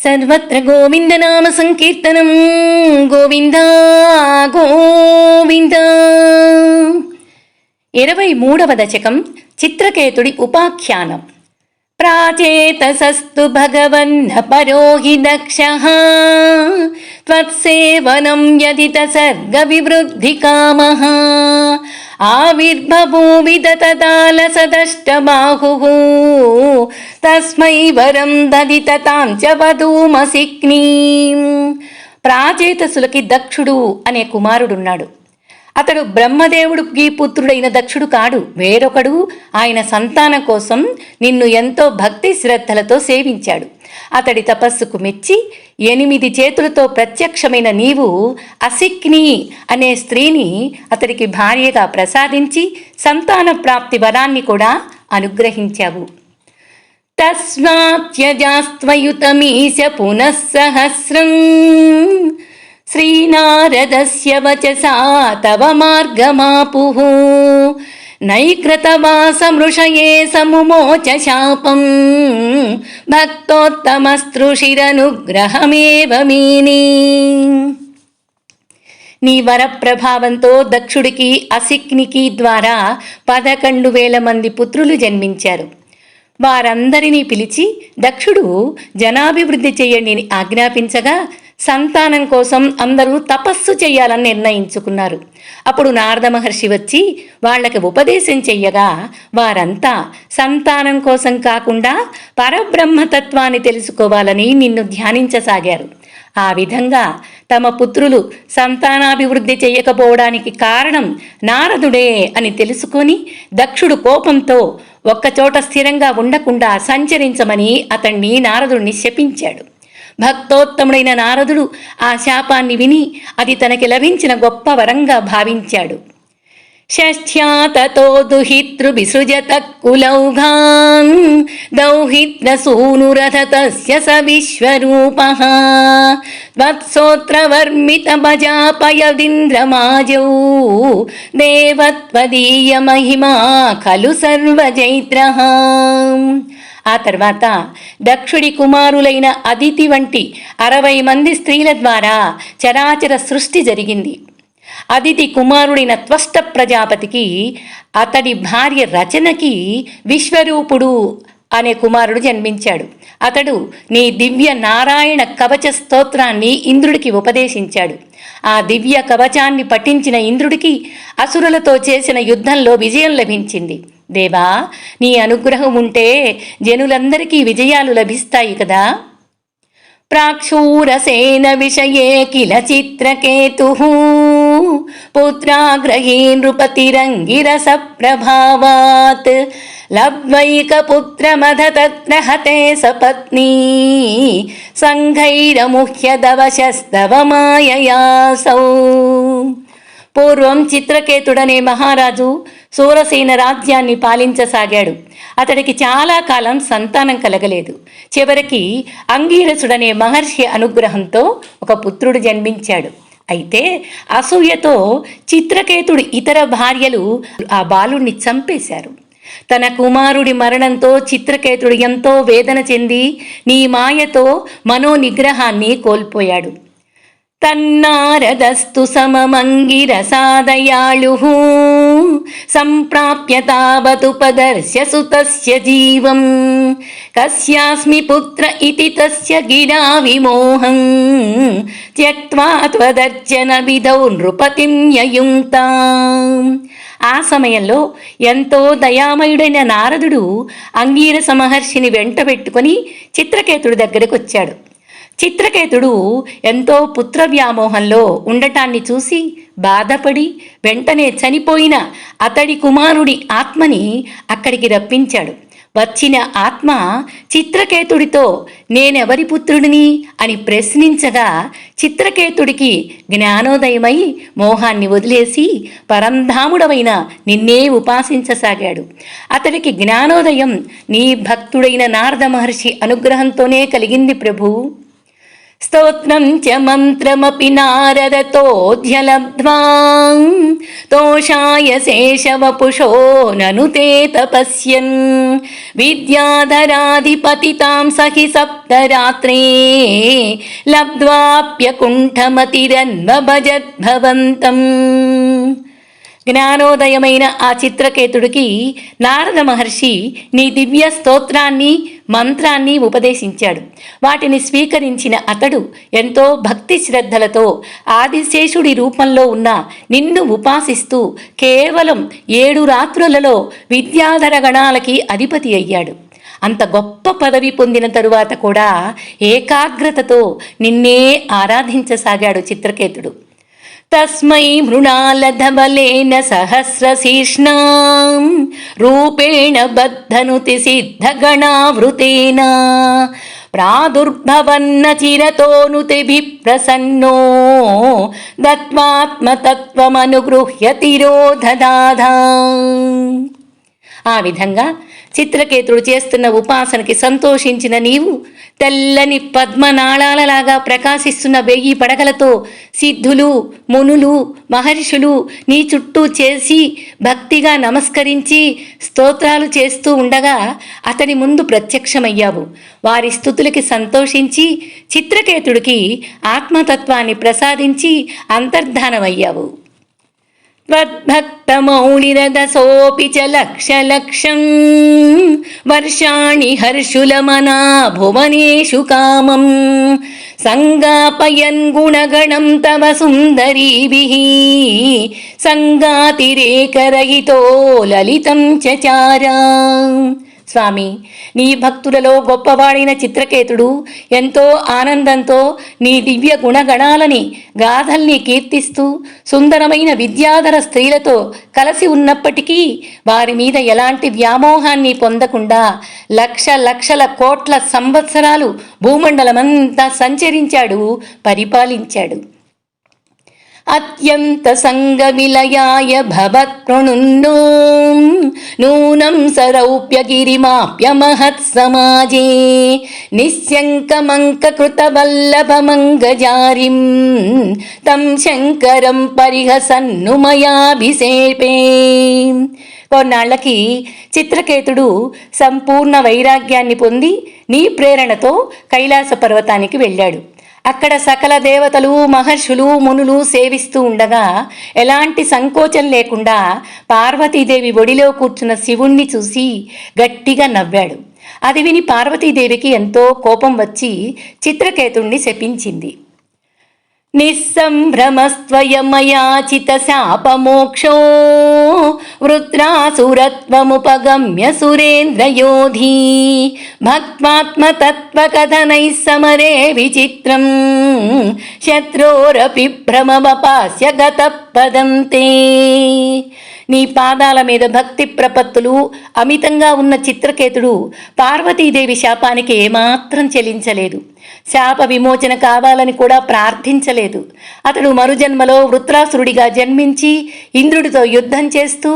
సర్వత్ర గోవిందనామ సంకీర్తనం. గోవింద గోవింద. 23వ దశకం. చిత్రకేతుడి ఉపాఖ్యానం. ప్రాచేతసస్తు భగవన్న పరోహి దక్షః త్వత్సేవనం యదిత సర్గ వివృద్ధి కామః ఆవిర్భూవిద తదాలసదష్టబాహుః తస్మై వరం దదిత తాం చ వధూమసిక్నీం. ప్రాచేతసులకి దక్షుడు అనే కుమారుడున్నాడు. అతడు బ్రహ్మదేవుడికి పుత్రుడైన దక్షుడు కాడు, వేరొకడు. ఆయన సంతానం కోసం నిన్ను ఎంతో భక్తి శ్రద్ధలతో సేవించాడు. అతడి తపస్సుకు మెచ్చి 8 చేతులతో ప్రత్యక్షమైన నీవు అసిక్ని అనే స్త్రీని అతడికి భార్యగా ప్రసాదించి సంతాన ప్రాప్తి వరాన్ని కూడా అనుగ్రహించావు. తస్మాత్యజాస్త్వయుతమీశ పునఃసహస్రం శ్రీనారదస్య వచసా తవ మార్గమాపుః నైకృతవాసమృషయే సముమోచ శాపం భక్తోత్తమస్తృషిరనుగ్రహమేవ మీని. నీ వరప్రభావంతో దక్షుడికి అసిక్నికి ద్వారా 11,000 మంది పుత్రులు జన్మించారు. వారందరినీ పిలిచి దక్షుడు జనాభివృద్ధి చెయ్యండి ఆజ్ఞాపించగా సంతానం కోసం అందరూ తపస్సు చెయ్యాలని నిర్ణయించుకున్నారు. అప్పుడు నారద మహర్షి వచ్చి వాళ్లకి ఉపదేశం చెయ్యగా వారంతా సంతానం కోసం కాకుండా పరబ్రహ్మతత్వాన్ని తెలుసుకోవాలని నిన్ను ధ్యానించసాగారు. ఆ విధంగా తమ పుత్రులు సంతానాభివృద్ధి చెయ్యకపోవడానికి కారణం నారదుడే అని తెలుసుకొని దక్షుడు కోపంతో ఒక్కచోట స్థిరంగా ఉండకుండా సంచరించమని అతణ్ణి నారదుణ్ణి శపించాడు. భక్తోత్తముడైన నారదుడు ఆ శాపాన్ని విని అది తనకి లభించిన గొప్ప వరంగా భావించాడు. షష్ఠ్యాతతో దుహితృభిసృజత కులౌఘాన్ దౌహిత్రసూనురథతస్య స విశ్వరూపః త్వత్సోత్రవర్మిత భజాపయదింద్రమాజౌ దేవత్వదీయ మహిమా ఖలు సర్వజైత్రః. ఆ తర్వాత దక్షుడి కుమారులైన అదితి వంటి 60 మంది స్త్రీల ద్వారా చరాచర సృష్టి జరిగింది. అదితి కుమారుడైన త్వష్ట ప్రజాపతికి అతడి భార్య రచనకి విశ్వరూపుడు అనే కుమారుడు జన్మించాడు. అతడు నీ దివ్య నారాయణ కవచ స్తోత్రాన్ని ఇంద్రుడికి ఉపదేశించాడు. ఆ దివ్య కవచాన్ని పఠించిన ఇంద్రుడికి అసురులతో చేసిన యుద్ధంలో విజయం లభించింది. దేవా, నీ అనుగ్రహం ఉంటే జనులందరికీ విజయాలు లభిస్తాయి కదా. ప్రాక్షూరసేన విషయే కిల చిత్రకేతుః పుత్రాగ్రహీ నృపతిరంగిరస ప్రభావాత్ లబ్ధైక పుత్రమధతత్ర హతే సపత్నీ సంఘైరముహ్యదవశస్తవ మాయయాసౌ. పూర్వం చిత్రకేతుడనే మహారాజు సూరసేన రాజ్యాన్ని పాలించసాగాడు. అతడికి చాలా కాలం సంతానం కలగలేదు. చివరికి అంగీరసుడనే మహర్షి అనుగ్రహంతో ఒక పుత్రుడు జన్మించాడు. అయితే అసూయతో చిత్రకేతుడి ఇతర భార్యలు ఆ బాలుణ్ణి చంపేశారు. తన కుమారుడి మరణంతో చిత్రకేతుడు ఎంతో వేదన చెంది నీ మాయతో మనోనిగ్రహాన్ని కోల్పోయాడు. తన్నారదస్తు సమమంగిరసాదయాళుః సంప్రాప్య తావతుపదర్శ్య సుతస్య జీవం కస్యాస్మి పుత్ర ఇతి తస్య గిరా విమోహం త్యక్త్వా త్వదర్చన విధౌ నృపతిం యయుంక్తాం. ఆ సమయంలో ఎంతో దయామయుడైన నారదుడు అంగీరస మహర్షిని వెంటబెట్టుకొని చిత్రకేతుడి దగ్గరకు వచ్చాడు. చిత్రకేతుడు ఎంతో పుత్ర వ్యామోహంలో ఉండటాన్ని చూసి బాధపడి వెంటనే చనిపోయిన అతడి కుమారుడి ఆత్మని అక్కడికి రప్పించాడు. వచ్చిన ఆత్మ చిత్రకేతుడితో నేనెవరి పుత్రుడిని అని ప్రశ్నించగా చిత్రకేతుడికి జ్ఞానోదయమై మోహాన్ని వదిలేసి పరంధాముడవైన నిన్నే ఉపాసించసాగాడు. అతడికి జ్ఞానోదయం నీ భక్తుడైన నారద మహర్షి అనుగ్రహంతోనే కలిగింది ప్రభు. స్తోత్రం చ మంత్రమపి నారదతోऽధ్యలబ్ధ్వా తోషాయ శేషవపుషో నను తే తపస్యన్ విద్యాధరాధిపతితాం సఖి సప్తరాత్రే లబ్ధ్వాప్యకుంఠమతిరన్వభజద్భవంతం. జ్ఞానోదయమైన ఆ చిత్రకేతుడికి నారద మహర్షి నీ దివ్య స్తోత్రాన్ని మంత్రాన్ని ఉపదేశించాడు. వాటిని స్వీకరించిన అతడు ఎంతో భక్తి శ్రద్ధలతో ఆదిశేషుడి రూపంలో ఉన్న నిన్ను ఉపాసిస్తూ కేవలం 7 రాత్రులలో విద్యాధర గణాలకి అధిపతి అయ్యాడు. అంత గొప్ప పదవి పొందిన తరువాత కూడా ఏకాగ్రతతో నిన్నే ఆరాధించసాగాడు చిత్రకేతుడు. తస్మై మృణాలధబలేన సహస్రశీర్ష్ణాం రూపేణ బద్ధనుతి సిద్ధగణావృతేన ప్రాదుర్భవన్న చిరతోనుతి ప్రసన్నో దత్వాత్మతత్వమనుగృహ్య తిరోధదాధా. ఆ విధంగా చిత్రకేతుడు చేస్తున్న ఉపాసనకి సంతోషించిన నీవు తెల్లని పద్మనాళాలలాగా ప్రకాశిస్తున్న 1000 పడగలతో సిద్ధులు, మునులు, మహర్షులు నీ చుట్టూ చేసి భక్తిగా నమస్కరించి స్తోత్రాలు చేస్తూ ఉండగా అతని ముందు ప్రత్యక్షమయ్యావు. వారి స్థుతులకి సంతోషించి చిత్రకేతుడికి ఆత్మతత్వాన్ని ప్రసాదించి అంతర్ధానమయ్యావు. త్వద్భక్తమౌళిరదసోపి చ లక్షలక్షం వర్షాణి హర్షులమనా భువనేషు కామం సంగాపయన్ గుణగణం తవ సుందరీభిః సంగాతిరేకరహితో లలితం చచారా. స్వామి, నీ భక్తులలో గొప్పవాడైన చిత్రకేతుడు ఎంతో ఆనందంతో నీ దివ్య గుణగణాలని గాథల్ని కీర్తిస్తూ సుందరమైన విద్యాధర స్త్రీలతో కలిసి ఉన్నప్పటికీ వారి మీద ఎలాంటి వ్యామోహాన్ని పొందకుండా లక్షల కోట్ల సంవత్సరాలు భూమండలమంతా సంచరించాడు, పరిపాలించాడు. అత్యంత సంగ విలయాయ భవత్ప్రణున్నో నూనం సరౌప్యగిరిమాప్య మహత్ సమాజే నిశ్శంకమంకృత వల్లభమంగజారిం తం శంకరం పరిహసన్ను మయాభిషేపే. కొన్నాళ్లకి చిత్రకేతుడు సంపూర్ణ వైరాగ్యాన్ని పొంది నీ ప్రేరణతో కైలాస పర్వతానికి వెళ్ళాడు. అక్కడ సకల దేవతలు, మహర్షులు, మునులు సేవిస్తూ ఉండగా ఎలాంటి సంకోచం లేకుండా పార్వతీదేవి ఒడిలో కూర్చున్న శివుణ్ణి చూసి గట్టిగా నవ్వాడు. అది విని పార్వతీదేవికి ఎంతో కోపం వచ్చి చిత్రకేతుణ్ణి శపించింది. నిస్సంభ్రమస్త్వయమయాచిత శాపమోక్షో వృత్రాసురత్వముపగమ్య సురేంద్రయోధీ భక్త్వాత్మతత్వకథనైః సమరే విచిత్రం శత్రోరపి భ్రమమపాస్య గతపదం తే. నీ పాదాల మీద భక్తి ప్రపత్తులు అమితంగా ఉన్న చిత్రకేతుడు పార్వతీదేవి శాపానికి ఏమాత్రం చెలించలేదు. శాప విమోచన కావాలని కూడా ప్రార్థించలేదు. అతడు మరుజన్మలో వృత్రాసురుడిగా జన్మించి ఇంద్రుడితో యుద్ధం చేస్తూ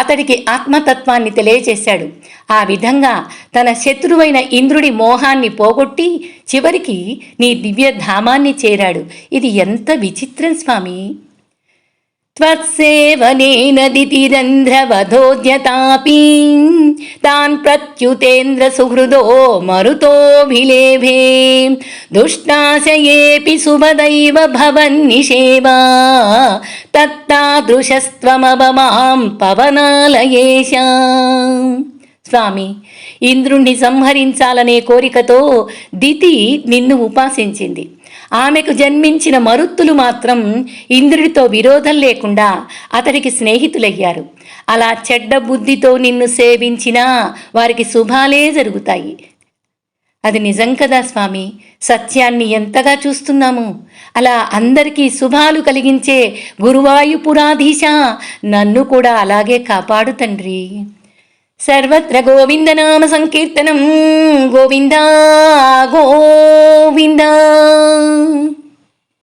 అతడికి ఆత్మతత్వాన్ని తెలియచేశాడు. ఆ విధంగా తన శత్రువైన ఇంద్రుడి మోహాన్ని పోగొట్టి చివరికి నీ దివ్యధామాన్ని చేరాడు. ఇది ఎంత విచిత్రం స్వామి! త్వత్సేవనేన దితిరంధ్రవధోద్యతాపి తాన్ ప్రత్యుతేంద్ర సుహృదో మరుతోభిలేభే దుష్టాశయేపి శుభదైవ భవన్నిషేవా తత్తాదృశస్త్వమవమాం పవనాలయేశ. స్వామి, ఇంద్రుణ్ణి సంహరించాలనే కోరికతో దితి నిన్ను ఉపాసించింది. ఆమెకు జన్మించిన మరుత్తులు మాత్రం ఇంద్రుడితో విరోధం లేకుండా అతడికి స్నేహితులయ్యారు. అలా చెడ్డ బుద్ధితో నిన్ను సేవించినా వారికి శుభాలే జరుగుతాయి. అది నిజం కదా స్వామి? సత్యాన్ని ఎంతగా చూస్తున్నాము. అలా అందరికీ శుభాలు కలిగించే గురువాయుపురాధీశ, నన్ను కూడా అలాగే కాపాడు తండ్రి. సర్వత్ర గోవిందనామ సంకీర్తనం. గోవిందా గోవిందా.